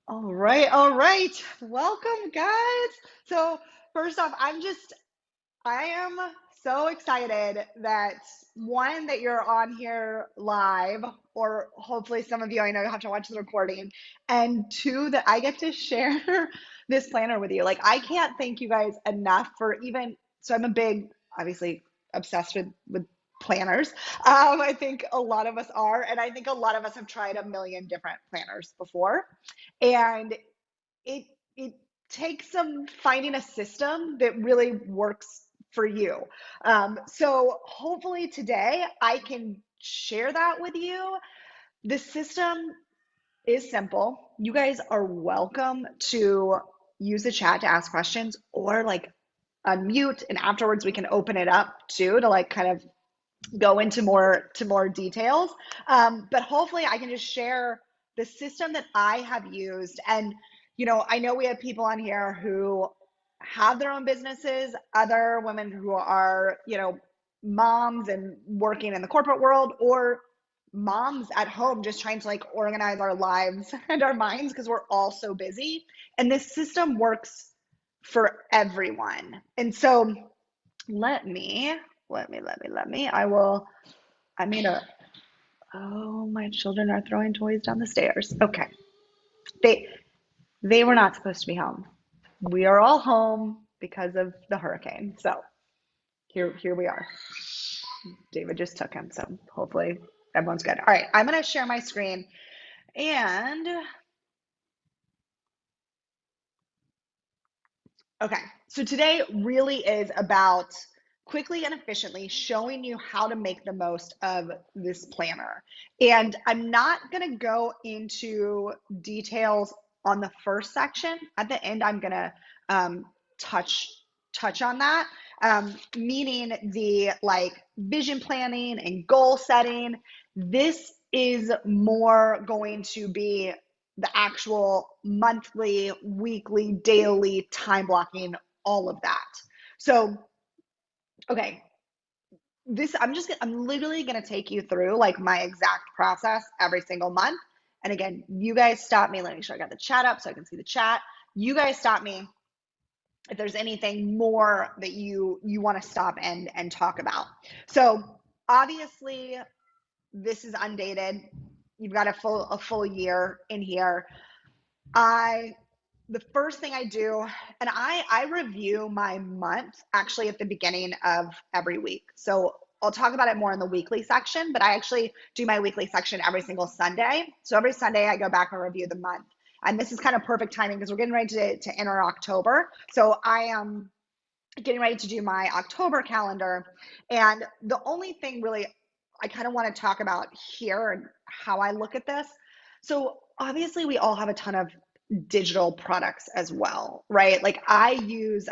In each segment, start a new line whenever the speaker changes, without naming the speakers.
All right, all right. Welcome, guys. So, first off, I am so excited that one, that you're on here live, or hopefully some of you I know you have to watch the recording, and two, that I get to share this planner with you. Like, I can't thank you guys enough for even, so I'm a big, obviously, obsessed with planners. I think a lot of us are, and I think a lot of us have tried a million different planners before. And it it takes some finding a system that really works for you. So hopefully today I can share that with you. The system is simple. You guys are welcome to use the chat to ask questions or like unmute, and afterwards we can open it up too to like kind of go into more details. But hopefully I can just share the system that I have used. And I know we have people on here who have their own businesses, other women who are moms and working in the corporate world, or moms at home just trying to like organize our lives and our minds because we're all so busy. And this system works for everyone. And so let me, I will, I made a, oh, my children are throwing toys down the stairs. Okay. They, they were not supposed to be home. We are all home because of the hurricane. So here we are. David just took him. So hopefully everyone's good. All right. I'm going to share my screen and okay. So today really is about quickly and efficiently showing you how to make the most of this planner. And I'm not going to go into details on the first section. At the end, I'm going to touch on that, meaning the like vision planning and goal setting. This is more going to be the actual monthly, weekly, daily time blocking, all of that. So, okay, I'm literally going to take you through like my exact process every single month. And again, you guys stop me. Let me make sure I got the chat up so I can see the chat. You guys stop me if there's anything more that you want to stop and talk about. So, obviously, this is undated. You've got a full year in here. I the first thing I do, and I review my month actually at the beginning of every week. So I'll talk about it more in the weekly section, but I actually do my weekly section every single Sunday. So every Sunday I go back and review the month. And this is kind of perfect timing because we're getting ready to enter October. So I am getting ready to do my October calendar. And the only thing really I kind of want to talk about here and how I look at this. So obviously we all have a ton of digital products as well, right? Like I use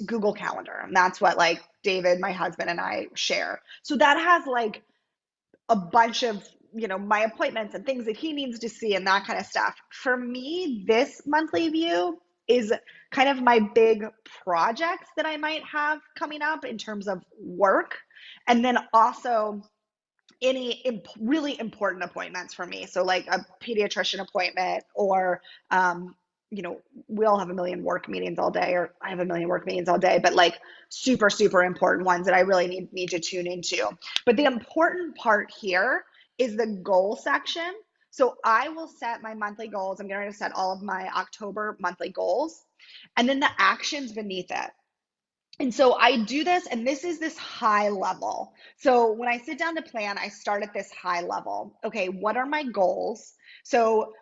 Google Calendar, and that's what like David, my husband, and I share. So that has like a bunch of my appointments and things that he needs to see and that kind of stuff. For me, this monthly view is kind of my big projects that I might have coming up in terms of work, and then also any really important appointments for me. So like a pediatrician appointment, or we all have a million work meetings all day, or I have a million work meetings all day, but like super, super important ones that I really need to tune into. But the important part here is the goal section. So I will set my monthly goals. I'm going to set all of my October monthly goals, and then the actions beneath it. And so I do this, and this is this high level. So when I sit down to plan, I start at this high level. Okay, what are my goals? So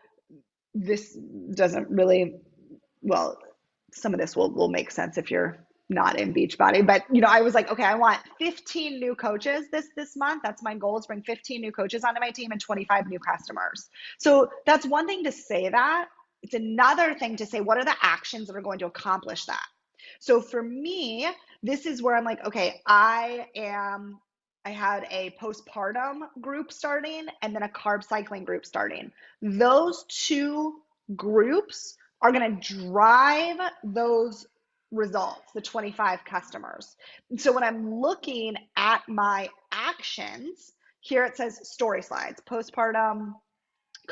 this doesn't really, well, some of this will make sense if you're not in Beachbody, but I was like, okay, I want 15 new coaches this month. That's my goal, is bring 15 new coaches onto my team and 25 new customers. So that's one thing to say that. It's another thing to say, what are the actions that are going to accomplish that? So for me, this is where I'm like, okay, I had a postpartum group starting and then a carb cycling group starting. Those two groups are going to drive those results, the 25 customers. And so when I'm looking at my actions, here it says story slides, postpartum,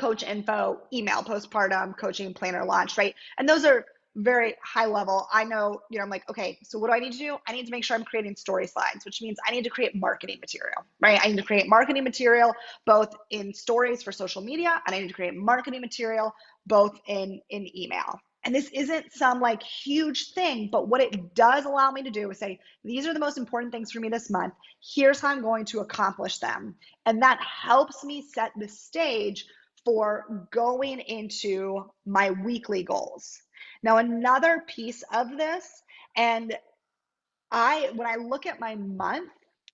coach info, email, postpartum, coaching, planner, launch, right? And those are very high level. I know, I'm like, okay, so what do I need to do? I need to make sure I'm creating story slides, which means I need to create marketing material, right? I need to create marketing material both in stories for social media, and I need to create marketing material both in email. And this isn't some like huge thing, but what it does allow me to do is say, these are the most important things for me this month. Here's how I'm going to accomplish them. And that helps me set the stage for going into my weekly goals. Now, another piece of this, and when I look at my month,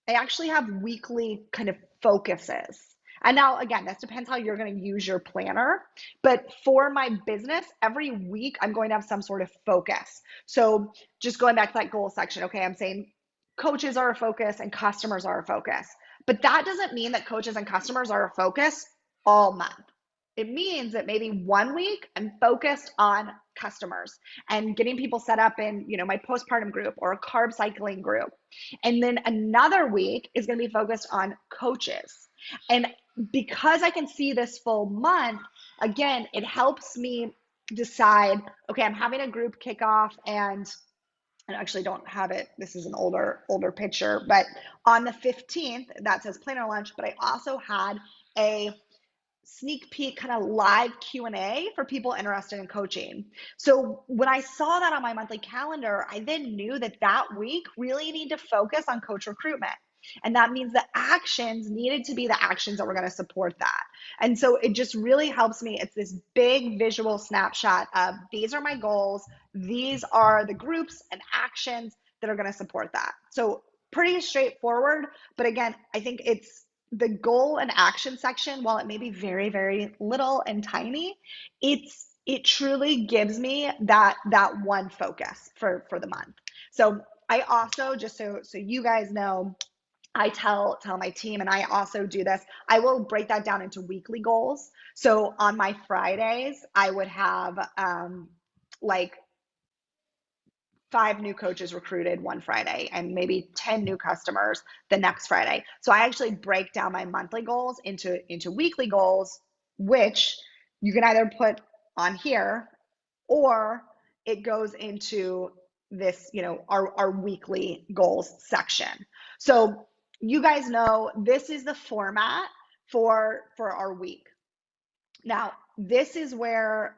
I actually have weekly kind of focuses. And now, again, this depends how you're going to use your planner. But for my business, every week I'm going to have some sort of focus. So just going back to that goal section, okay, I'm saying coaches are a focus and customers are a focus. But that doesn't mean that coaches and customers are a focus all month. It means that maybe one week I'm focused on customers and getting people set up in, my postpartum group or a carb cycling group. And then another week is going to be focused on coaches. And because I can see this full month, again, it helps me decide, okay, I'm having a group kickoff, and I actually don't have it. This is an older picture, but on the 15th, that says planner lunch, but I also had a sneak peek kind of live Q&A for people interested in coaching. So when I saw that on my monthly calendar, I then knew that week really need to focus on coach recruitment. And that means the actions needed to be the actions that were going to support that. And so it just really helps me. It's this big visual snapshot of these are my goals. These are the groups and actions that are going to support that. So pretty straightforward. But again, I think it's the goal and action section, while it may be very, very little and tiny, it truly gives me that one focus for the month. So I also, just so you guys know, I tell my team, and I also do this, I will break that down into weekly goals. So on my Fridays, I would have like 5 new coaches recruited one Friday and maybe 10 new customers the next Friday. So I actually break down my monthly goals into weekly goals, which you can either put on here or it goes into this, our weekly goals section. So you guys know this is the format for our week. Now, this is where,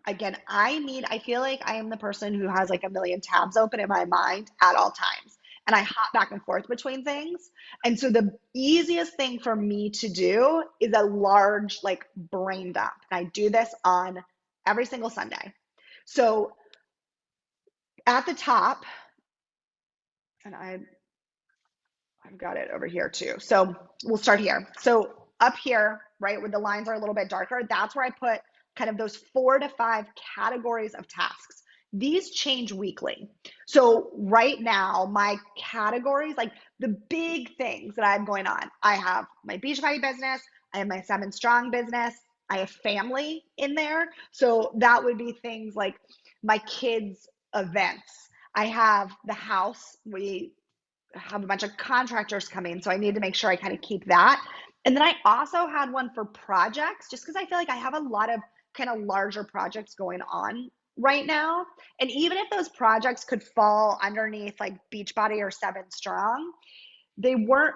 again, I feel like I am the person who has like a million tabs open in my mind at all times. And I hop back and forth between things. And so the easiest thing for me to do is a large like brain dump. And I do this on every single Sunday. So at the top, and I've got it over here too. So we'll start here. So up here, right, where the lines are a little bit darker, that's where I put kind of those 4 to 5 categories of tasks. These change weekly. So right now, my categories, like the big things that I have going on, I have my Beachbody business, I have my 7 Strong business, I have family in there. So that would be things like my kids' events. I have the house. We have a bunch of contractors coming, so I need to make sure I kind of keep that. And then I also had one for projects, just because I feel like I have a lot of kind of larger projects going on right now. And even if those projects could fall underneath like Beachbody or 7 Strong, they weren't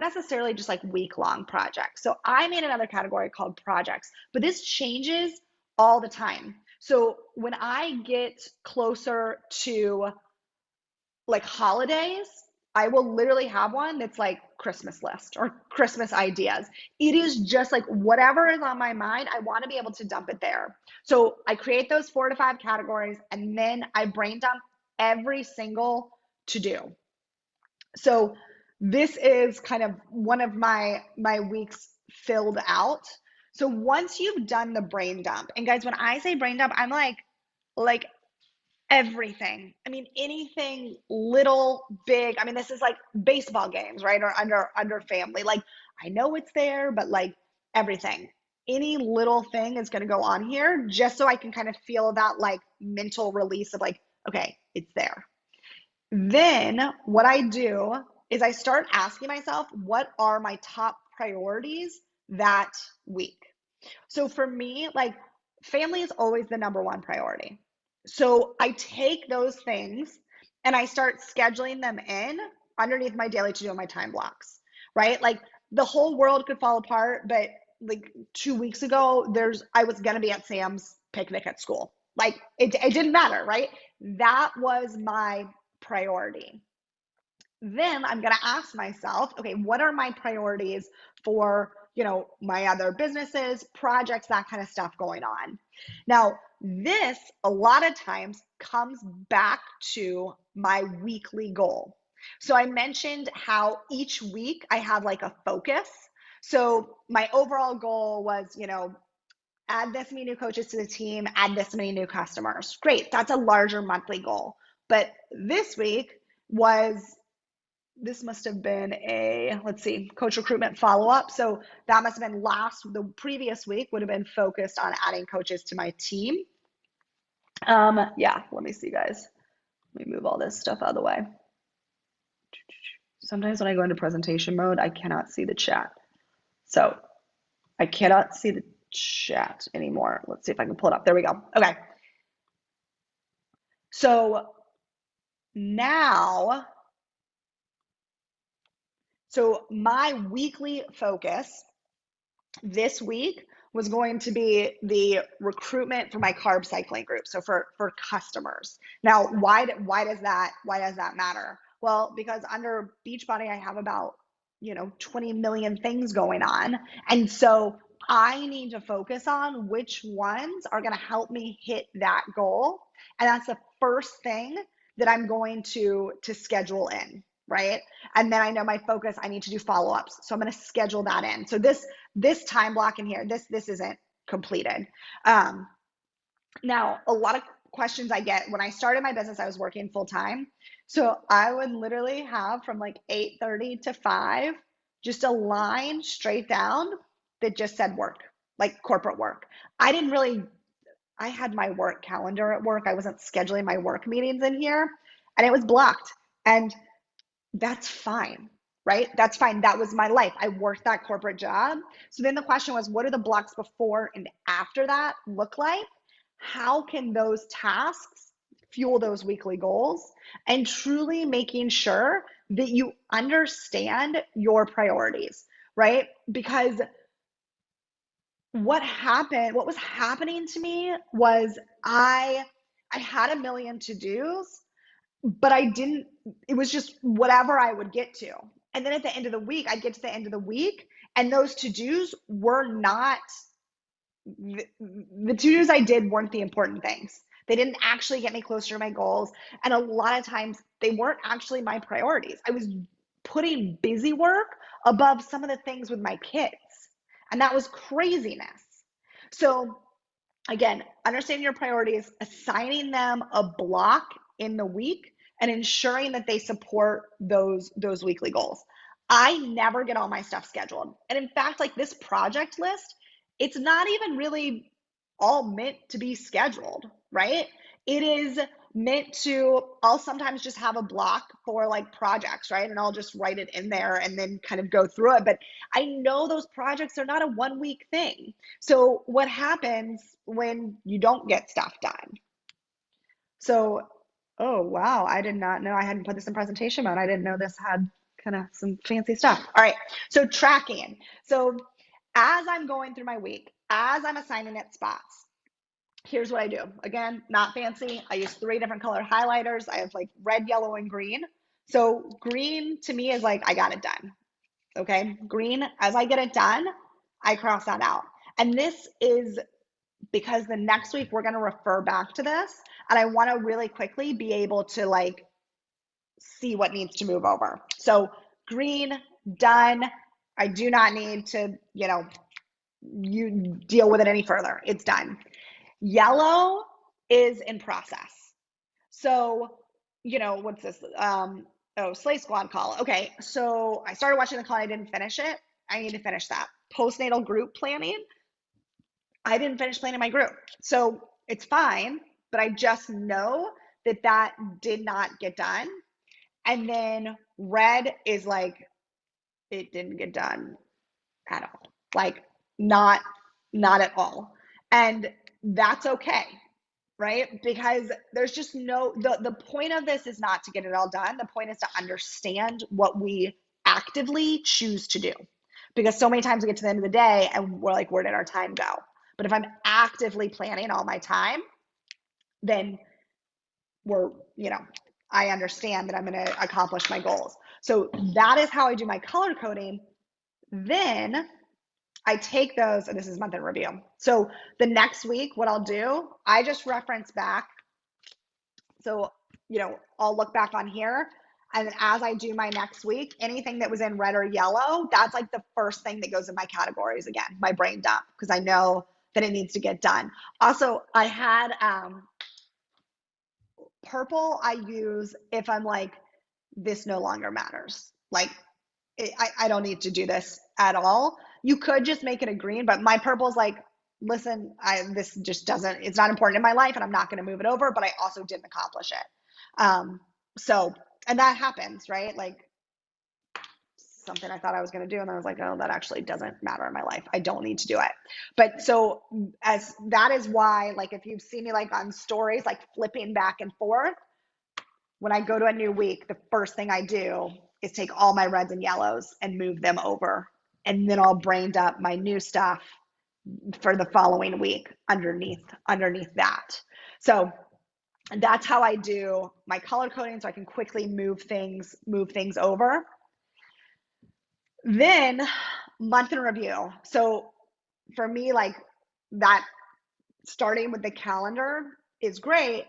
necessarily just like week-long projects. So I made another category called projects, but this changes all the time. So when I get closer to like holidays, I will literally have one that's like Christmas list or Christmas ideas. It is just like whatever is on my mind, I want to be able to dump it there. So I create those 4 to 5 categories, and then I brain dump every single to do. So this is kind of one of my weeks filled out. So once you've done the brain dump, and guys, when I say brain dump, I'm like everything. I mean, anything little, big. I mean, this is like baseball games, right? Or under family. Like, I know it's there, but like everything. Any little thing is going to go on here just so I can kind of feel that like mental release of like, okay, it's there. Then what I do is I start asking myself, what are my top priorities that week. So for me, like family is always the number one priority. So I take those things and I start scheduling them in underneath my daily to do and my time blocks, right? Like the whole world could fall apart, but like 2 weeks ago, I was gonna be at Sam's picnic at school. Like it didn't matter, right? That was my priority. Then I'm going to ask myself, okay, what are my priorities for, my other businesses, projects, that kind of stuff going on. Now, this a lot of times comes back to my weekly goal. So I mentioned how each week I have like a focus. So my overall goal was, add this many new coaches to the team, add this many new customers. Great. That's a larger monthly goal. But this week this must have been let's see, coach recruitment follow-up. So that must have been the previous week would have been focused on adding coaches to my team. Yeah, let me see, guys. Let me move all this stuff out of the way. Sometimes when I go into presentation mode, I cannot see the chat. So I cannot see the chat anymore. Let's see if I can pull it up. There we go. Okay. So now, my weekly focus this week was going to be the recruitment for my carb cycling group. So for customers. Now, why does that matter? Well, because under Beachbody, I have about 20 million things going on, and so I need to focus on which ones are going to help me hit that goal, and that's the first thing that I'm going to schedule in, right? And then I know my focus, I need to do follow-ups. So I'm going to schedule that in. So this time block in here, this isn't completed. Now, a lot of questions I get when I started my business, I was working full time. So I would literally have from like 8:30 to 5, just a line straight down that just said work, like corporate work. I had my work calendar at work. I wasn't scheduling my work meetings in here, and it was blocked. And that's fine, right? That's fine. That was my life. I worked that corporate job. So then the question was, what do the blocks before and after that look like? How can those tasks fuel those weekly goals? And truly making sure that you understand your priorities, right? Because what was happening to me was I had a million to-dos, but it was just whatever I would get to. And then at the end of the week, I'd get to the end of the week, and those to-dos were not the to-dos I did weren't the important things. They didn't actually get me closer to my goals. And a lot of times they weren't actually my priorities. I was putting busy work above some of the things with my kids. And that was craziness. So again, understanding your priorities, assigning them a block in the week, and ensuring that they support those weekly goals. I never get all my stuff scheduled. And in fact, like this project list, it's not even really all meant to be scheduled, right? It is meant to, I'll sometimes just have a block for like projects, right? And I'll just write it in there and then kind of go through it. But I know those projects are not a 1 week thing. So what happens when you don't get stuff done? So, oh, wow. I did not know I hadn't put this in presentation mode. I didn't know this had kind of some fancy stuff. All right. So tracking. So as I'm going through my week, as I'm assigning it spots, here's what I do. Again, not fancy. I use 3 different color highlighters. I have like red, yellow, and green. So green to me is like, I got it done. Okay. Green, as I get it done, I cross that out. And this is because the next week we're going to refer back to this. And I want to really quickly be able to like see what needs to move over. So green, done. I do not need to, you deal with it any further. It's done. Yellow is in process. So, what's this? Slay Squad call. Okay, so I started watching the call. I didn't finish it. I need to finish that. Postnatal group planning. I didn't finish planning my group. So it's fine, but I just know that did not get done. And then red is like, it didn't get done at all. Like not not at all. And that's okay, right? Because there's just no the point of this is not to get it all done. The point is to understand what we actively choose to do. Because so many times we get to the end of the day and we're like, where did our time go? But if I'm actively planning all my time, then we're, I understand that I'm going to accomplish my goals. So that is how I do my color coding. Then I take those, and this is month in review. So the next week, what I'll do, I just reference back. So, I'll look back on here. And then as I do my next week, anything that was in red or yellow, that's like the first thing that goes in my categories again, my brain dump, because I know that it needs to get done. Also, I had purple I use if I'm like, this no longer matters. Like, I don't need to do this at all. You could just make it a green, but my purple's like, listen, this just doesn't, it's not important in my life and I'm not going to move it over, but I also didn't accomplish it. So, and that happens, right? Like something I thought I was going to do. And I was like, oh, that actually doesn't matter in my life. I don't need to do it. But so as that is why, like, if you've seen me like on stories, like flipping back and forth, when I go to a new week, the first thing I do is take all my reds and yellows and move them over. And then I'll brain up my new stuff for the following week underneath that. So that's how I do my color coding, so I can quickly move things over. Then month in review. So for me, like that, starting with the calendar is great,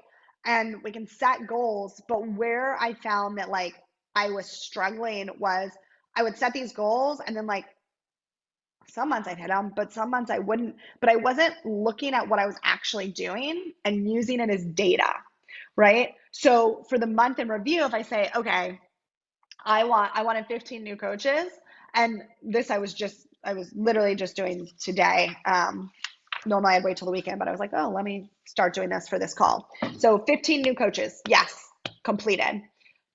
and we can set goals. But where I found that like I was struggling was I would set these goals, and then like some months I'd hit them, but some months I wouldn't. But I wasn't looking at what I was actually doing and using it as data, right? So for the month in review, if I say, okay, I wanted 15 new coaches, and this I was literally just doing today. Normally I'd wait till the weekend, but I was like, oh, let me start doing this for this call. So 15 new coaches, yes, completed.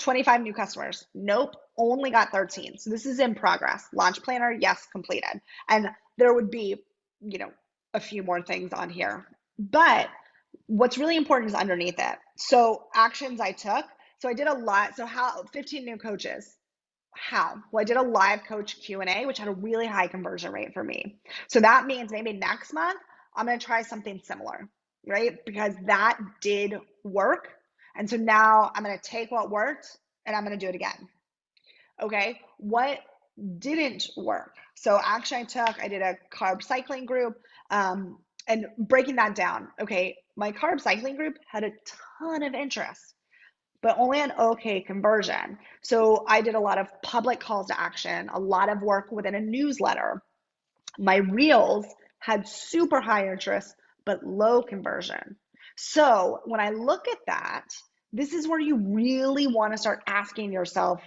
25 new customers, nope, only got 13. So this is in progress. Launch planner, yes, completed. And there would be, a few more things on here. But what's really important is underneath it. So actions I took. So I did a lot. So how 15 new coaches. How? Well, I did a live coach Q&A, which had a really high conversion rate for me. So that means maybe next month, I'm going to try something similar, right? Because that did work. And so now I'm going to take what worked and I'm going to do it again. Okay. What didn't work? So action I did a carb cycling group, and breaking that down. Okay. My carb cycling group had a ton of interest, but only an okay conversion. So I did a lot of public calls to action, a lot of work within a newsletter. My reels had super high interest, but low conversion. So when I look at that, this is where you really want to start asking yourself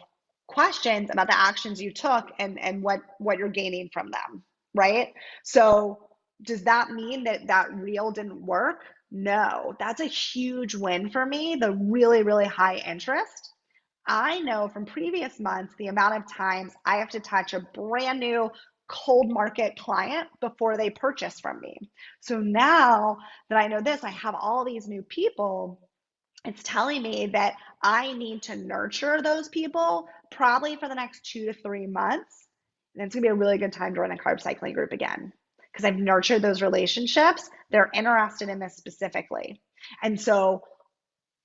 questions about the actions you took and what you're gaining from them, right? So does that mean that reel didn't work? No, that's a huge win for me, the really, really high interest. I know from previous months the amount of times I have to touch a brand new cold market client before they purchase from me. So now that I know this, I have all these new people. It's telling me that I need to nurture those people probably for the next 2 to 3 months. And it's going to be a really good time to run a carb cycling group again because I've nurtured those relationships. They're interested in this specifically. And so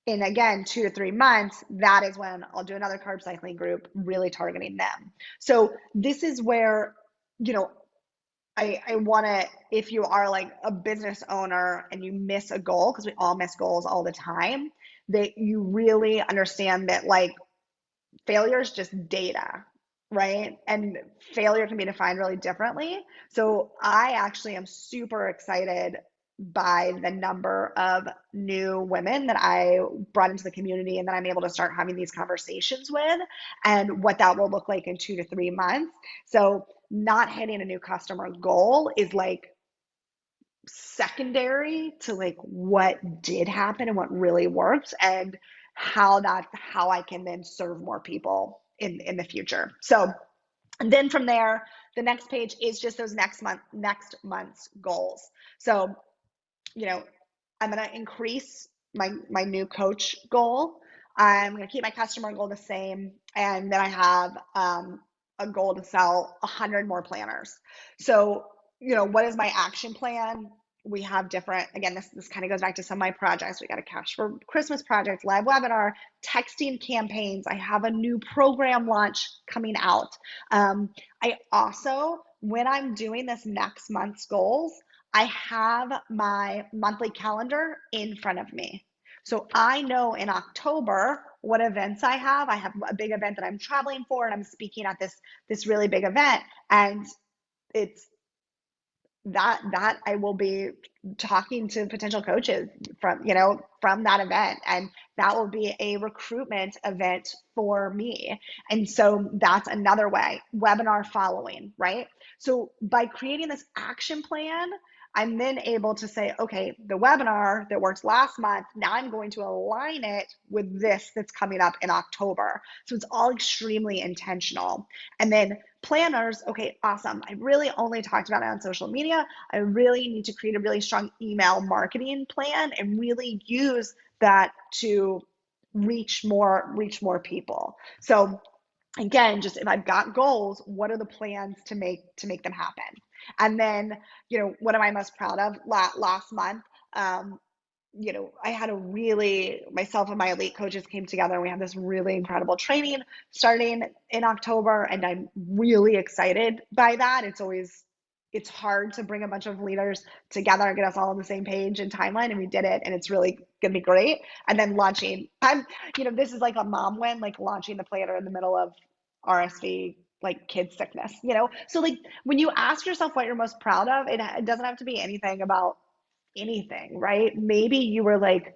in again 2 to 3 months, that is when I'll do another carb cycling group, really targeting them. So this is where, I want to, if you are like a business owner and you miss a goal, because we all miss goals all the time, that you really understand that like failure is just data, right? And failure can be defined really differently. So I actually am super excited by the number of new women that I brought into the community and that I'm able to start having these conversations with, and what that will look like in 2 to 3 months. So not hitting a new customer goal is like secondary to like what did happen and what really worked, and how I can then serve more people in the future. So and then from there, the next page is just those next month's goals. So, you know, I'm going to increase my new coach goal. I'm going to keep my customer goal the same. And then I have a goal to sell 100 more planners. So, what is my action plan? We have different, again, this kind of goes back to some of my projects. We got a cash for Christmas project, live webinar, texting campaigns. I have a new program launch coming out. I also, when I'm doing this next month's goals, I have my monthly calendar in front of me. So I know in October what events I have. I have a big event that I'm traveling for, and I'm speaking at this really big event. And it's that I will be talking to potential coaches from that event, and that will be a recruitment event for me. And so that's another way, webinar following, right? So by creating this action plan, I'm then able to say, okay, the webinar that worked last month, now I'm going to align it with this that's coming up in October. So it's all extremely intentional. And then planners, okay, awesome. I really only talked about it on social media. I really need to create a really strong email marketing plan and really use that to reach more people. So again, just if I've got goals, what are the plans to make them happen? And then, what am I most proud of? Last month, I had myself and my elite coaches came together, and we had this really incredible training starting in October, and I'm really excited by that. It's hard to bring a bunch of leaders together and get us all on the same page and timeline, and we did it, and it's really gonna be great. And then launching, this is like a mom win, like launching the planner in the middle of RSV, like kid sickness, So like when you ask yourself what you're most proud of, it doesn't have to be anything about anything, right? Maybe you were like,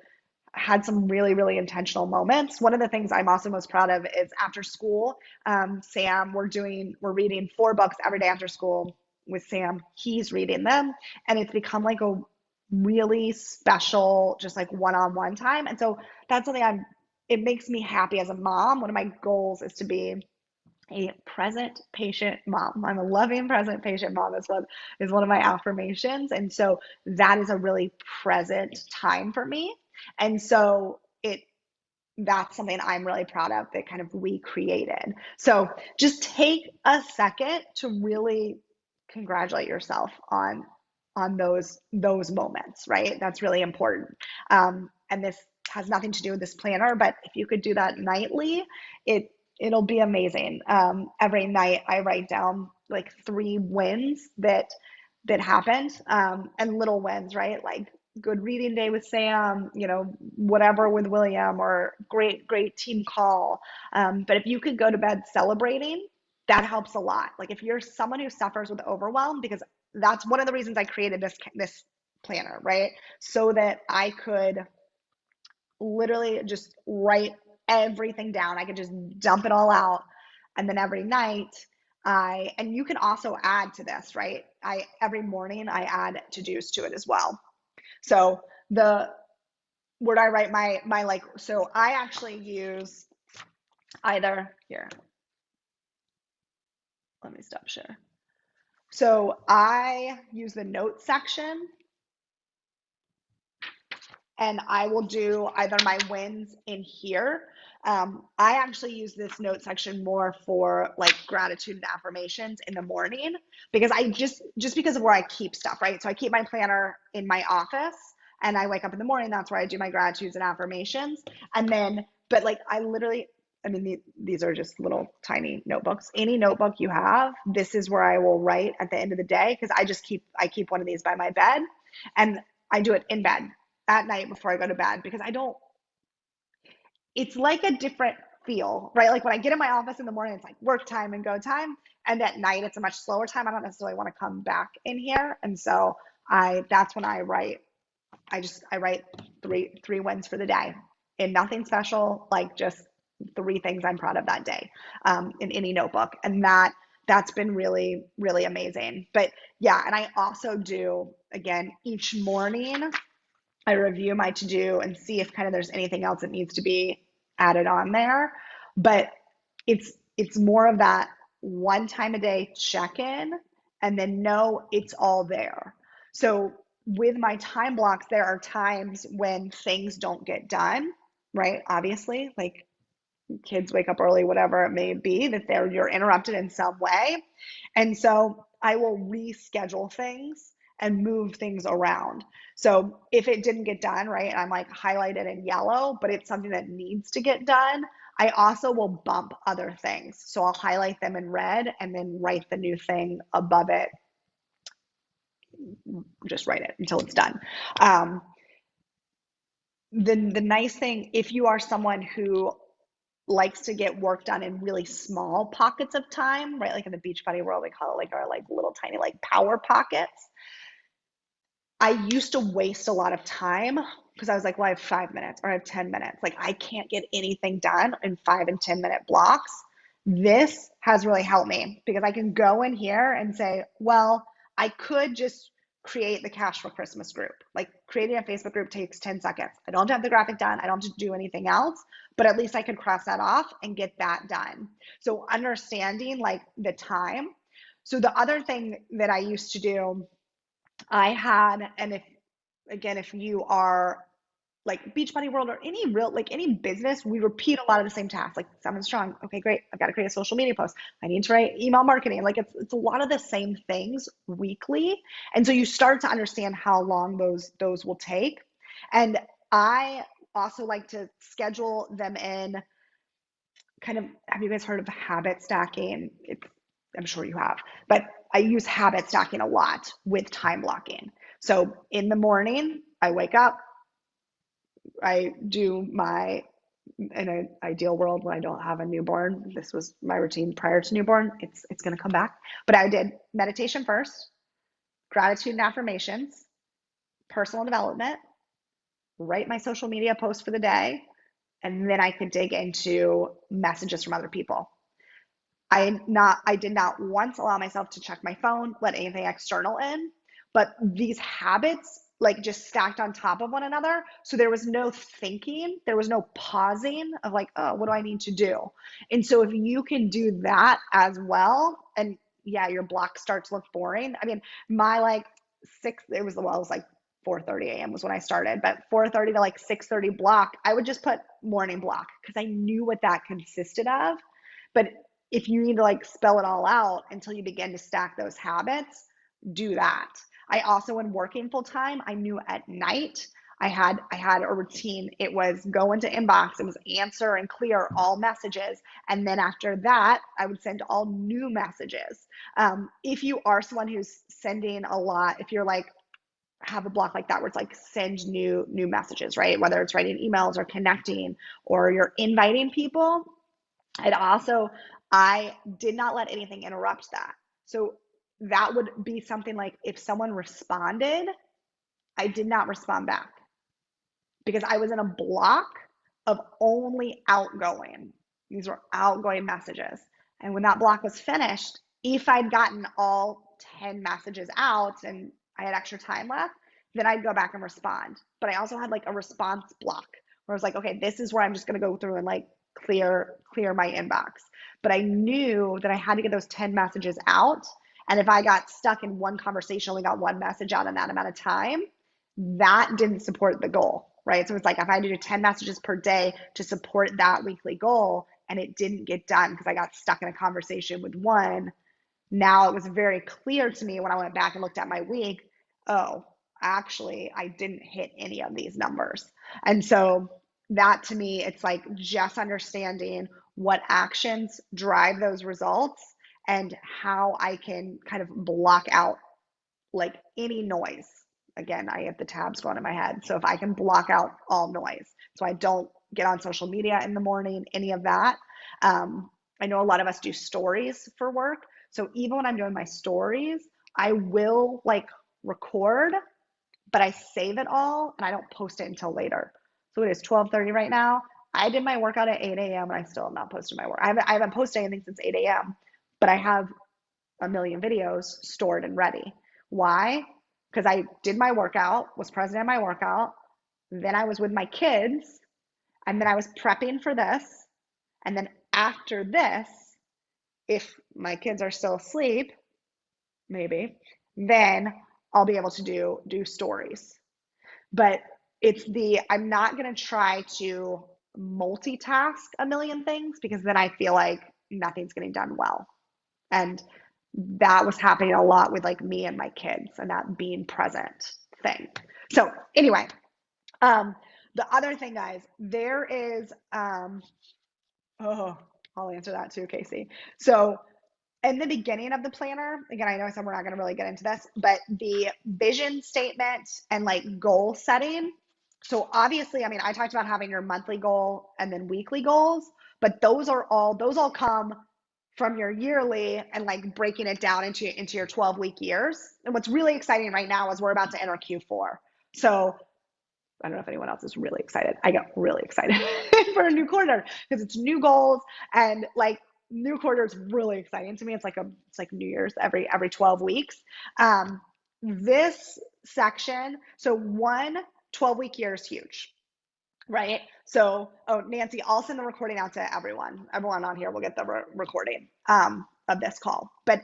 had some really, really intentional moments. One of the things I'm also most proud of is after school, Sam, we're reading 4 books every day after school with Sam. He's reading them, and it's become like a really special, just like one-on-one time. And so that's something it makes me happy as a mom. One of my goals is to be a present patient mom. I'm a loving present patient mom is one of my affirmations. And so that is a really present time for me. And so that's something I'm really proud of that kind of we created. So just take a second to really congratulate yourself on those moments, right? That's really important. And this has nothing to do with this planner, but if you could do that nightly, it'll be amazing. Every night I write down like 3 wins that happened, and little wins, right? Like good reading day with Sam, whatever with William, or great team call. But if you could go to bed celebrating, that helps a lot. Like if you're someone who suffers with overwhelm, because that's one of the reasons I created this planner, right? So that I could literally just write everything down. I could just dump it all out. And then every night and you can also add to this, right? Every morning I add to-dos to it as well. So where do I write my so I actually use either here. Let me stop share. So I use the notes section, and I will do either my wins in here. I actually use this note section more for like gratitude and affirmations in the morning, because I just because of where I keep stuff, right? So I keep my planner in my office, and I wake up in the morning, that's where I do my gratitudes and affirmations. And then, but like I literally, I mean, these are just little tiny notebooks. Any notebook you have, this is where I will write at the end of the day, because I keep one of these by my bed, and I do it in bed at night before I go to bed, because it's like a different feel, right? Like when I get in my office in the morning, it's like work time and go time. And at night, it's a much slower time. I don't necessarily want to come back in here. And so that's when I write. I write three wins for the day, and nothing special, like just 3 things I'm proud of that day, in any notebook. And that's been really, really amazing. But yeah, and I also do, again, each morning, I review my to-do and see if kind of there's anything else that needs to be added on there. But it's more of that one time a day check-in, and then know it's all there. So with my time blocks, there are times when things don't get done, right? Obviously, like kids wake up early, whatever it may be, that you're interrupted in some way. And so I will reschedule things and move things around. So if it didn't get done, right, and I'm like highlighted in yellow, but it's something that needs to get done, I also will bump other things. So I'll highlight them in red and then write the new thing above it. Just write it until it's done. The nice thing, if you are someone who likes to get work done in really small pockets of time, right? Like in the Beachbody world, we call it like our like little tiny like power pockets. I used to waste a lot of time because I was like, well, I have 5 minutes or I have 10 minutes. Like I can't get anything done in 5 and 10 minute blocks. This has really helped me because I can go in here and say, well, I could just create the Cash for Christmas group. Like creating a Facebook group takes 10 seconds. I don't have the graphic done. I don't have to do anything else, but at least I could cross that off and get that done. So understanding like the time. So the other thing that I used to do, I had, and if you are like Beachbody World or any real, like any business, we repeat a lot of the same tasks, like 7 strong. Okay, great. I've got to create a social media post. I need to write email marketing. Like it's a lot of the same things weekly. And so you start to understand how long those will take. And I also like to schedule them in kind of, have you guys heard of habit stacking? I'm sure you have, but I use habit stacking a lot with time blocking. So in the morning, I wake up, I do my, in an ideal world when I don't have a newborn, this was my routine prior to newborn. It's going to come back. But I did meditation first, gratitude and affirmations, personal development, write my social media post for the day, and then I could dig into messages from other people. I did not once allow myself to check my phone, let anything external in, but these habits like just stacked on top of one another. So there was no thinking, there was no pausing of like, oh, what do I need to do? And so if you can do that as well, and yeah, your block starts to look boring. I mean, my like it was 4:30 a.m. was when I started, but 4:30 to like 6:30 block, I would just put morning block because I knew what that consisted of. But if you need to like spell it all out until you begin to stack those habits, do that. I also, when working full time, I knew at night I had a routine. It was go into inbox, it was answer and clear all messages, and then after that, I would send all new messages. If you are someone who's sending a lot, if you're like have a block like that where it's like send new messages, right? Whether it's writing emails or connecting or you're inviting people, I did not let anything interrupt that. So that would be something like if someone responded, I did not respond back because I was in a block of only outgoing. These were outgoing messages. And when that block was finished, if I'd gotten all 10 messages out and I had extra time left, then I'd go back and respond. But I also had like a response block where I was like, okay, this is where I'm just going to go through and like clear my inbox. But I knew that I had to get those 10 messages out. And if I got stuck in one conversation, only got one message out in that amount of time, that didn't support the goal, right? So it's like if I had to do 10 messages per day to support that weekly goal and it didn't get done because I got stuck in a conversation with one, now it was very clear to me when I went back and looked at my week, oh, actually, I didn't hit any of these numbers. And so that to me, it's like just understanding what actions drive those results and how I can kind of block out like any noise. Again, I have the tabs going in my head. So if I can block out all noise, so I don't get on social media in the morning, any of that. I know a lot of us do stories for work. So even when I'm doing my stories, I will like record, but I save it all and I don't post it until later. So it is 12:30 right now. I did my workout at 8 a.m. and I still have not posted my work. I haven't posted anything since 8 a.m., but I have a million videos stored and ready. Why? Because I did my workout, was present in my workout, then I was with my kids, and then I was prepping for this. And then after this, if my kids are still asleep, maybe, then I'll be able to do stories. But I'm not going to try to multitask a million things because then I feel like nothing's getting done well. And that was happening a lot with like me and my kids and that being present thing. So anyway, um, the other thing, guys, there is, oh, I'll answer that too, Casey. So in the beginning of the planner, again, I know I said we're not going to really get into this, but the vision statement and like goal setting. So obviously, I mean, I talked about having your monthly goal and then weekly goals, but those all come from your yearly and like breaking it down into your 12-week years. And what's really exciting right now is we're about to enter Q4. So I don't know if anyone else is really excited. I get really excited for a new quarter because it's new goals and like new quarter is really exciting to me. It's like New Year's every 12 weeks. This section, so 12-week year is huge, right? So, oh, Nancy, I'll send the recording out to everyone. Everyone on here will get the recording of this call. But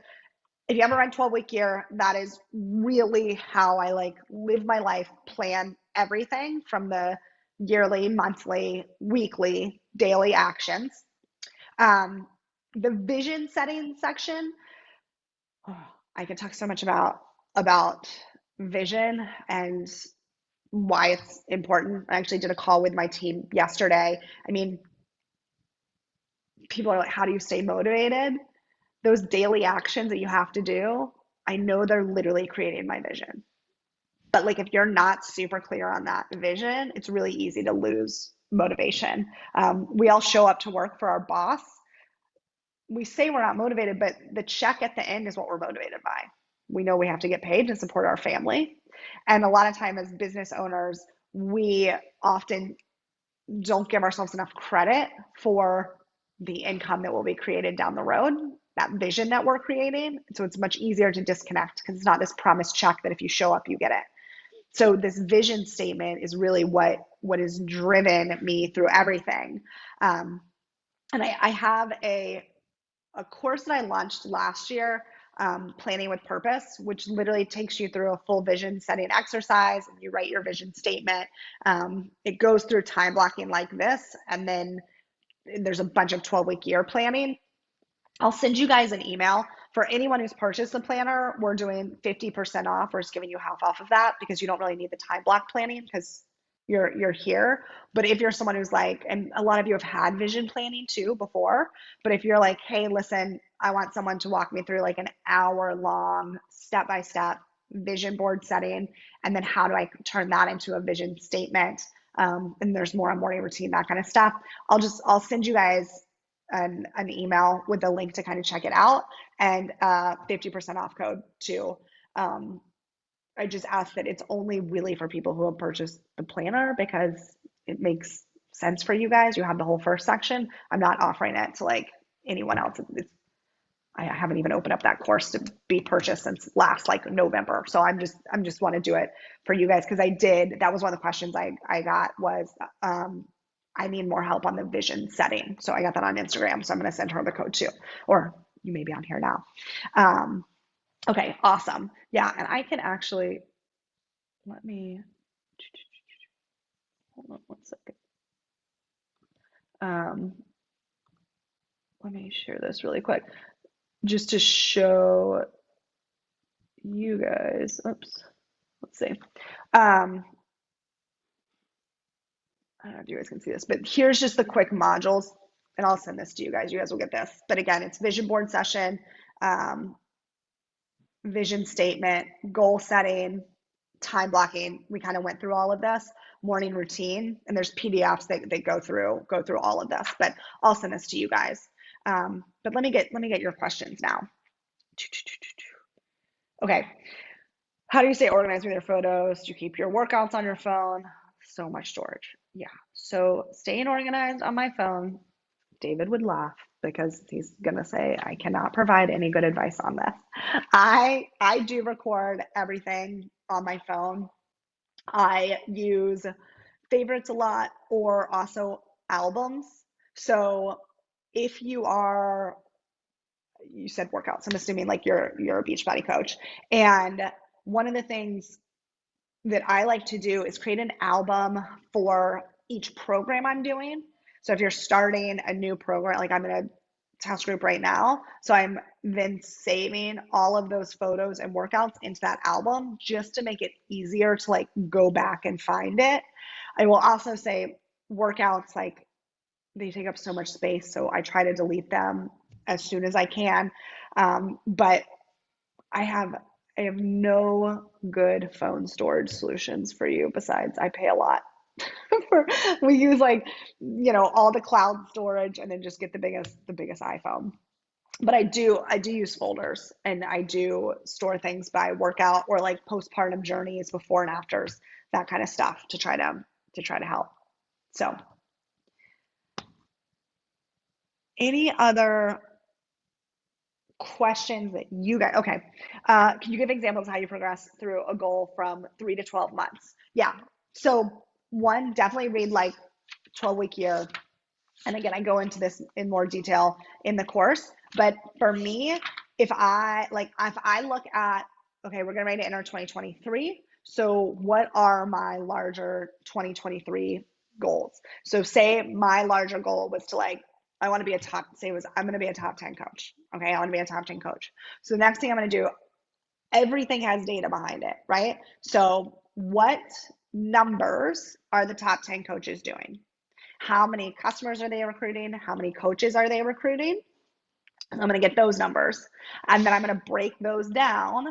if you ever run 12-week year, that is really how I like live my life, plan everything from the yearly, monthly, weekly, daily actions. The vision setting section, oh, I could talk so much about vision and why it's important. I actually did a call with my team yesterday. I mean, people are like, how do you stay motivated? Those daily actions that you have to do, I know they're literally creating my vision. But like if you're not super clear on that vision, it's really easy to lose motivation. We all show up to work for our boss. We say we're not motivated, but the check at the end is what we're motivated by. We know we have to get paid to support our family. And a lot of time as business owners, we often don't give ourselves enough credit for the income that will be created down the road, that vision that we're creating. So it's much easier to disconnect because it's not this promised check that if you show up, you get it. So this vision statement is really what has driven me through everything. And I have a course that I launched last year, Planning with Purpose, which literally takes you through a full vision setting exercise and you write your vision statement. It goes through time blocking like this, and then there's a bunch of 12-week year planning. I'll send you guys an email. For anyone who's purchased the planner, we're doing 50% off. We're just giving you half off of that because you don't really need the time block planning because you're here. But if you're someone who's like, and a lot of you have had vision planning too before, but if you're like, hey, listen, I want someone to walk me through like an hour long step-by-step vision board setting, and then how do I turn that into a vision statement? And there's more on morning routine, that kind of stuff. I'll send you guys an email with a link to kind of check it out, and 50% off code too. I just ask that it's only really for people who have purchased the planner because it makes sense for you guys. You have the whole first section. I'm not offering it to like anyone else. I haven't even opened up that course to be purchased since last like November. So I'm just want to do it for you guys because that was one of the questions I got was I need more help on the vision setting. So I got that on Instagram. So I'm going to send her the code too, or you may be on here now. Okay, awesome. Yeah, and I can actually let me hold on one second. Let me share this really quick just to show you guys. Oops. Let's see. I don't know if you guys can see this, but here's just the quick modules, and I'll send this to you guys. You guys will get this. But again, it's vision board session, vision statement, goal setting, time blocking. We kind of went through all of this. Morning routine, and there's PDFs that go through all of this. But I'll send this to you guys. But let me get your questions now. Okay. How do you stay organized with your photos? Do you keep your workouts on your phone? So much storage. Yeah. So staying organized on my phone, David would laugh because he's gonna say I cannot provide any good advice on this. I do record everything on my phone. I use favorites a lot or also albums. So if you are you said workouts. I'm assuming like you're a Beachbody coach. And one of the things that I like to do is create an album for each program I'm doing. So if you're starting a new program, like I'm in a test group right now, so I'm then saving all of those photos and workouts into that album just to make it easier to like go back and find it. I will also say workouts, like they take up so much space, so I try to delete them as soon as I can. But I have I have no good phone storage solutions for you besides I pay a lot for we use like, all the cloud storage and then just get the biggest iPhone. But I do use folders and I do store things by workout or like postpartum journeys, before and afters, that kind of stuff to try to help. So, any other questions that you guys, okay. Can you give examples of how you progress through a goal from 3 to 12 months? Yeah. So one, definitely read like 12-week year. And again, I go into this in more detail in the course. But for me, if I look at, okay, we're getting ready to enter 2023. So what are my larger 2023 goals? So say my larger goal was to like, I want to be a top, say it was, I'm going to be a top 10 coach. Okay. I want to be a top 10 coach. So the next thing I'm going to do, everything has data behind it, right? So what numbers are the top 10 coaches doing? How many customers are they recruiting? How many coaches are they recruiting? I'm going to get those numbers. And then I'm going to break those down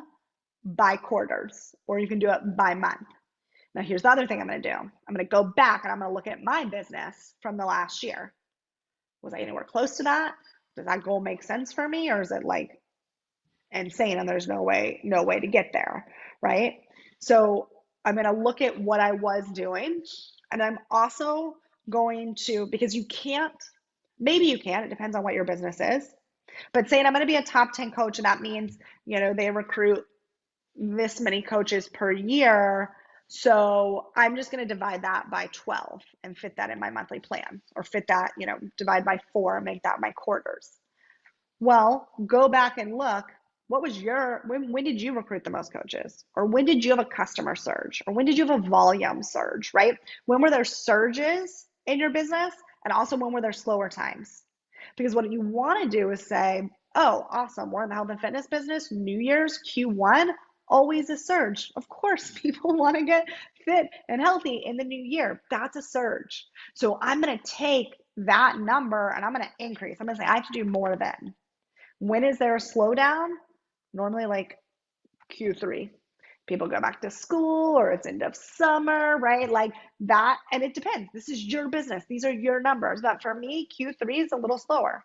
by quarters, or you can do it by month. Now, here's the other thing I'm going to do. I'm going to go back and I'm going to look at my business from the last year. Was I anywhere close to that? Does that goal make sense for me? Or is it like insane and there's no way to get there, right? So I'm going to look at what I was doing, and I'm also going to, because you can't, maybe you can, it depends on what your business is, but saying I'm going to be a top 10 coach, and that means, they recruit this many coaches per year. So I'm just going to divide that by 12 and fit that in my monthly plan, or fit that, divide by 4 and make that my quarters. Well, go back and look. What was when did you recruit the most coaches? Or when did you have a customer surge? Or when did you have a volume surge, right? When were there surges in your business? And also, when were there slower times? Because what you want to do is say, oh, awesome, we're in the health and fitness business. New Year's, Q1, always a surge. Of course, people want to get fit and healthy in the new year. That's a surge. So I'm going to take that number and I'm going to increase. I'm going to say, I have to do more then. When is there a slowdown? Normally like Q3. People go back to school or it's end of summer, right? Like that. And it depends. This is your business. These are your numbers. But for me, Q3 is a little slower.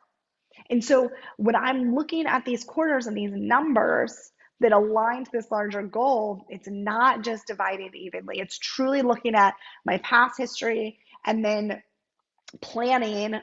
And so when I'm looking at these quarters and these numbers that align to this larger goal, it's not just divided evenly. It's truly looking at my past history and then planning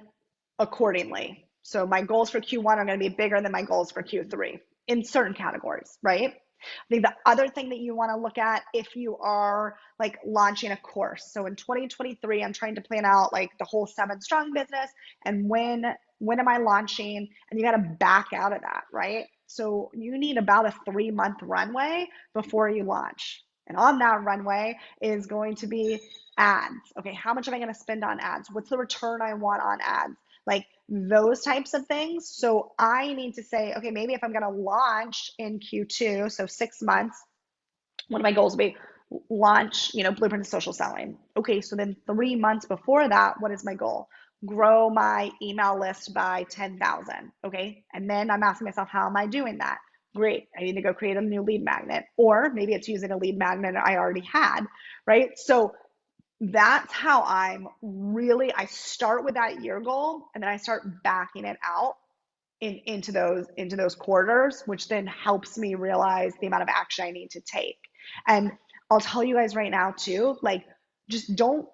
accordingly. So my goals for Q1 are going to be bigger than my goals for Q3 in certain categories, right? I think the other thing that you want to look at if you are like launching a course. So in 2023, I'm trying to plan out like the whole 7 Strong business, and when am I launching? And you got to back out of that, right? So you need about a 3-month runway before you launch. And on that runway is going to be ads. Okay, how much am I going to spend on ads? What's the return I want on ads? Like those types of things. So I need to say, okay, maybe if I'm going to launch in Q2, so 6 months, one of my goals will be launch, Blueprint to Social Selling. Okay, so then 3 months before that, what is my goal? Grow my email list by 10,000. Okay, and then I'm asking myself, how am I doing that? Great, I need to go create a new lead magnet, or maybe it's using a lead magnet I already had, right? So that's how I start with that year goal, and then I start backing it out into those quarters, which then helps me realize the amount of action I need to take. And I'll tell you guys right now too, like, just don't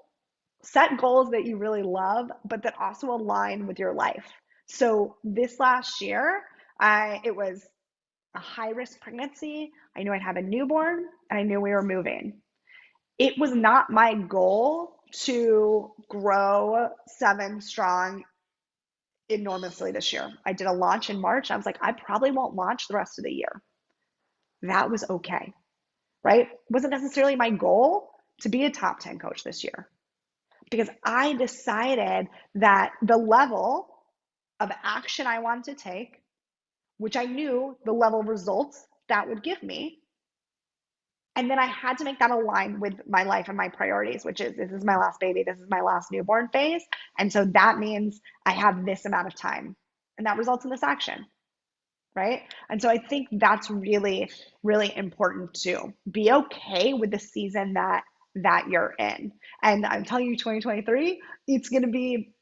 set goals that you really love, but that also align with your life. So this last year, it was a high risk pregnancy. I knew I'd have a newborn, and I knew we were moving. It was not my goal to grow 7 Strong enormously this year. I did a launch in March. I was like, I probably won't launch the rest of the year. That was okay, right? It wasn't necessarily my goal to be a top 10 coach this year because I decided that the level of action I wanted to take, which I knew the level of results that would give me, and then I had to make that align with my life and my priorities, which is this is my last baby, this is my last newborn phase. And so that means I have this amount of time. And that results in this action, right? And so I think that's really, really important to be okay with the season that you're in. And I'm telling you, 2023, it's gonna be.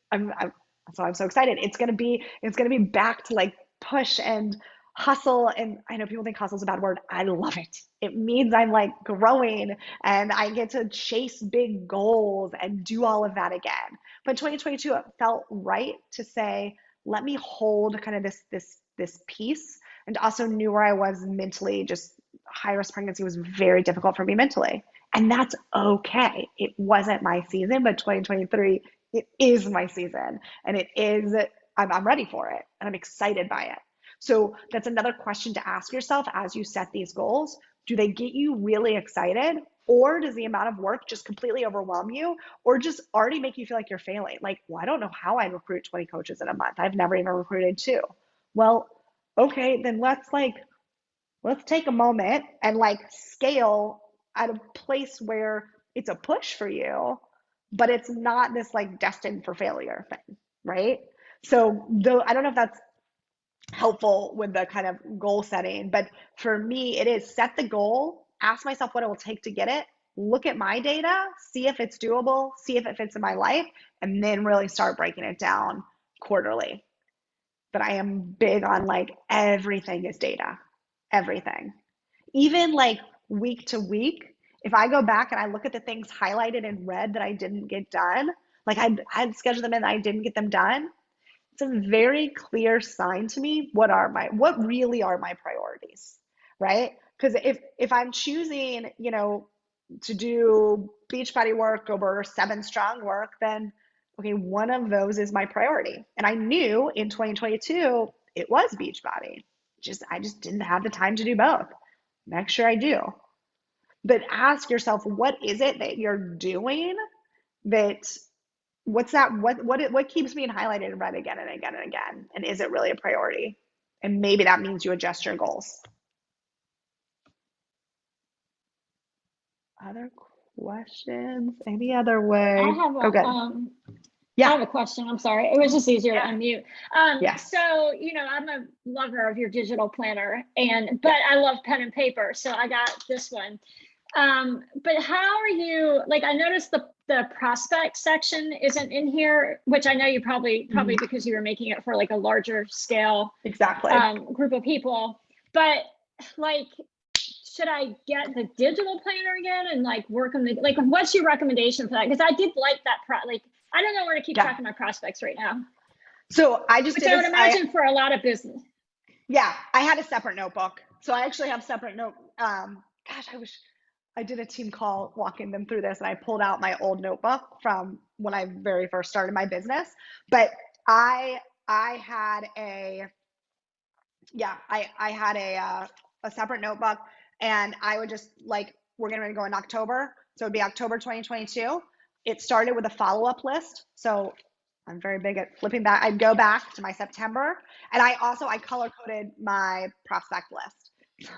So I'm so excited. It's gonna be back to like push and hustle. And I know people think hustle is a bad word. I love it. It means I'm like growing and I get to chase big goals and do all of that again. But 2022, it felt right to say, let me hold kind of this piece, and also knew where I was mentally. Just high risk pregnancy was very difficult for me mentally. And that's okay. It wasn't my season, but 2023, it is my season. And it is, I'm ready for it and I'm excited by it. So that's another question to ask yourself as you set these goals. Do they get you really excited? Or does the amount of work just completely overwhelm you, or just already make you feel like you're failing? Like, well, I don't know how I recruit 20 coaches in a month. I've never even recruited two. Well, okay, then let's take a moment and like scale at a place where it's a push for you, but it's not this like destined for failure thing, right? So though I don't know if that's helpful with the kind of goal setting, but for me, it is set the goal, ask myself what it will take to get it, look at my data, see if it's doable, see if it fits in my life, and then really start breaking it down quarterly. But I am big on like everything is data, everything. Even like week to week, if I go back and I look at the things highlighted in red that I didn't get done, like I'd scheduled them in and I didn't get them done, it's a very clear sign to me what really are my priorities, right? Because if I'm choosing, to do Beachbody work over 7 Strong work, then okay, one of those is my priority. And I knew in 2022 it was Beachbody. I just didn't have the time to do both. Make sure I do. But ask yourself, what is it that you're doing that what's that what keeps being highlighted in red again and again and again? And is it really a priority? And maybe that means you adjust your goals. Other questions? Any other
I
way?
have
Oh,
a
good.
I
Yeah.
have a question. I'm sorry. It was just easier to
Yeah.
unmute.
Yes.
So, I'm a lover of your digital planner, but
Yeah.
I love pen and paper. So I got this one. But how are you, like, I noticed the prospect section isn't in here, which I know you probably
Mhm.
because you were making it for like a larger scale
Exactly.
group of people. But like, should I get the digital planner again and like work on like what's your recommendation for that? Because I did like that like I don't know where to keep
Yeah.
track of my prospects right now,
So I just
which
did
I would
this.
imagine for a lot of business.
Yeah, I had a separate notebook. So I actually have separate note. Gosh, I wish I did a team call walking them through this, and I pulled out my old notebook from when I very first started my business. But I had a yeah, I had a separate notebook, and I would just like we're getting ready to go in October, so it'd be October 2022. It started with a follow-up list, so I'm very big at flipping back. I'd go back to my September, and I color coded my prospect list.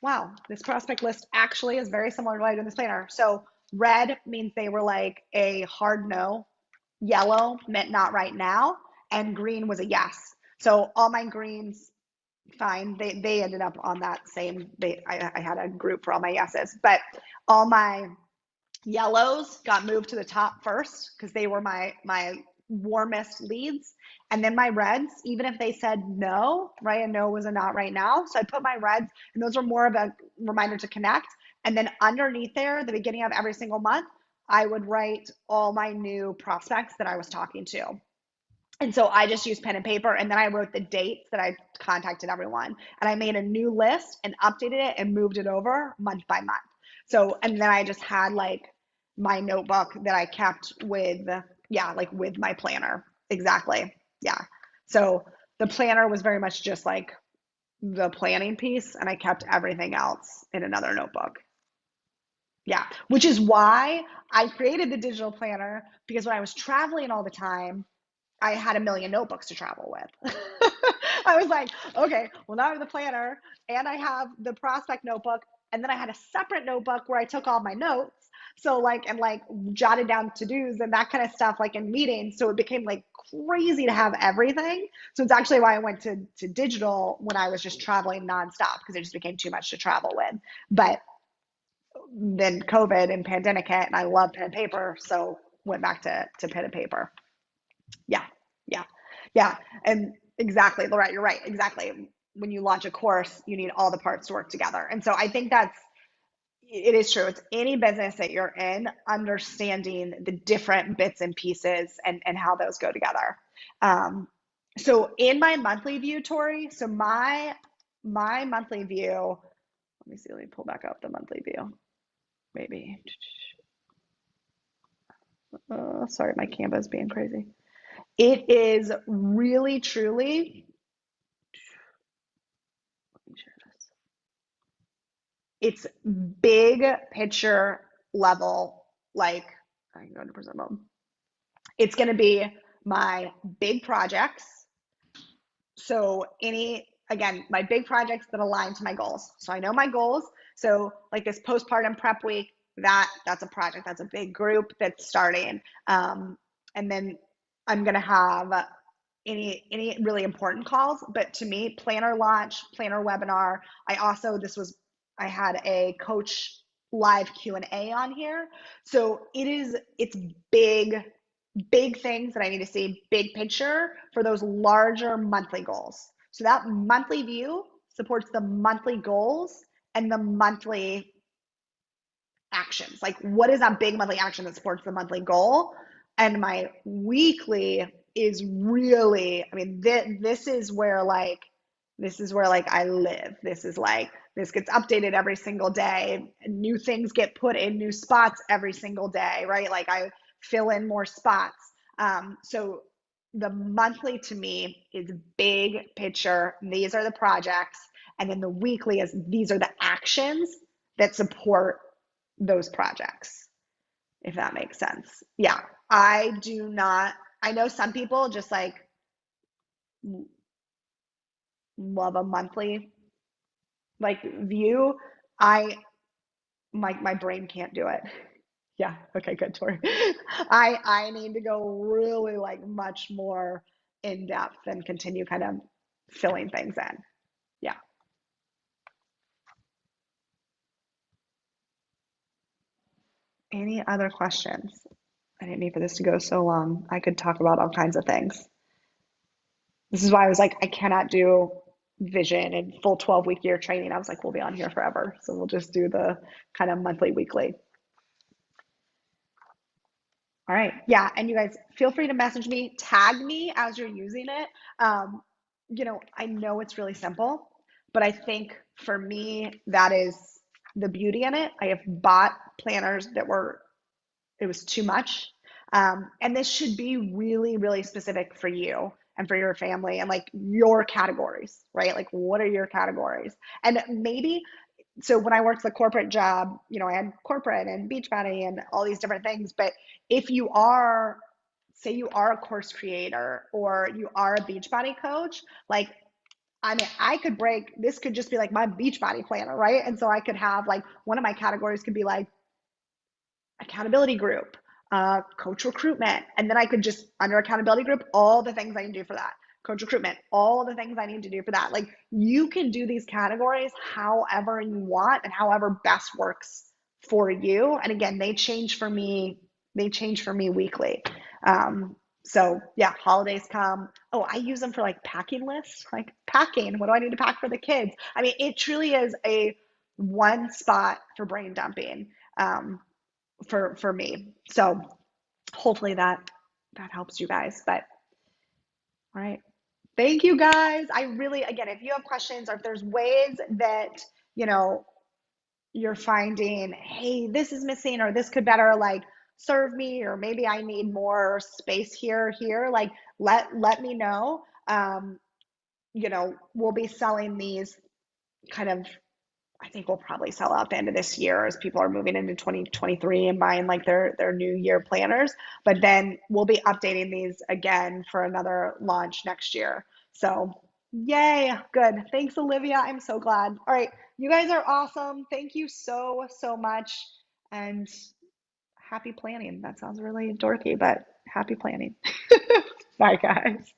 Wow, this prospect list actually is very similar to what I do in this planner. So red means they were like a hard no, yellow meant not right now, and green was a yes. So all my greens, fine. They ended up on that same. I had a group for all my yeses, but all my yellows got moved to the top first because they were my warmest leads. And then my reds, even if they said no, right? A no was a not right now. So I put my reds, and those were more of a reminder to connect. And then underneath there, the beginning of every single month, I would write all my new prospects that I was talking to. And so I just used pen and paper, and then I wrote the dates that I contacted everyone. And I made a new list and updated it and moved it over month by month. So, and then I just had like my notebook that I kept with, yeah, like with my planner. Exactly. Yeah. So the planner was very much just like the planning piece, and I kept everything else in another notebook. Yeah, which is why I created the digital planner, because when I was traveling all the time, I had a million notebooks to travel with. I was like, okay, well, now I have the planner and I have the prospect notebook. And then I had a separate notebook where I took all my notes. So like, and like jotted down to-dos and that kind of stuff, like in meetings. So it became like crazy to have everything. So it's actually why I went to digital when I was just traveling nonstop, because it just became too much to travel with. But then COVID and pandemic hit and I love pen and paper. So went back to pen and paper. Yeah, yeah, yeah. And exactly, Lorette, you're right. Exactly. When you launch a course, you need all the parts to work together. And so I think it is true. It's any business that you're in, understanding the different bits and pieces and how those go together. Um, so in my monthly view, Tori, so my monthly view, let me see, let me pull back up the monthly view. Maybe. Sorry, my Canva is being crazy. It is really, truly, let me share this. It's big picture level, like I can go into present mode. It's going to be my big projects. So again, my big projects that align to my goals. So I know my goals. So like this postpartum prep week, that's a project. That's a big group that's starting. And then I'm going to have any really important calls, but to me, planner launch, planner webinar. I had a coach live Q&A on here. So it's big things that I need to see, big picture for those larger monthly goals. So that monthly view supports the monthly goals and the monthly actions. Like, what is that big monthly action that supports the monthly goal? And my weekly is really, I mean, this is where like I live. This gets updated every single day. New things get put in new spots every single day, right? Like I fill in more spots. So the monthly to me is big picture. These are the projects. And then the weekly is these are the actions that support those projects, if that makes sense. Yeah. I know some people just like love a monthly like view. My brain can't do it. Yeah. Okay, good, Tori. I need to go really like much more in depth and continue kind of filling things in. Yeah. Any other questions? I didn't mean for this to go so long. I could talk about all kinds of things. This is why I was like, I cannot do vision and full 12-week year training. I was like, we'll be on here forever. So we'll just do the kind of monthly, weekly. All right. Yeah. And you guys feel free to message me, tag me as you're using it. I know it's really simple, but I think for me, that is the beauty in it. I have bought planners it was too much. And this should be really, really specific for you and for your family and like your categories, right? Like, what are your categories? And maybe, so when I worked the corporate job, I had corporate and Beachbody and all these different things. But if say you are a course creator or you are a Beachbody coach, like, I mean, this could just be like my Beachbody planner, right? And so I could have like one of my categories could be like accountability group, coach recruitment. And then I could just, under accountability group, all the things I need to do for that. Coach recruitment, all the things I need to do for that. Like you can do these categories however you want and however best works for you. And again, they change for me weekly. So yeah, holidays come. Oh, I use them for like packing lists, like packing. What do I need to pack for the kids? I mean, it truly is a one spot for brain dumping. For me. So hopefully that helps you guys. But all right. Thank you guys. I really, again, if you have questions or if there's ways that, you know, you're finding, hey, this is missing or this could better like serve me, or maybe I need more space here, like let me know. Um, we'll be selling these kind of, I think we'll probably sell out the end of this year as people are moving into 2023 and buying like their new year planners. But then we'll be updating these again for another launch next year. So yay, good. Thanks, Olivia. I'm so glad. All right, you guys are awesome. Thank you so, so much. And happy planning. That sounds really dorky, but happy planning. Bye, guys.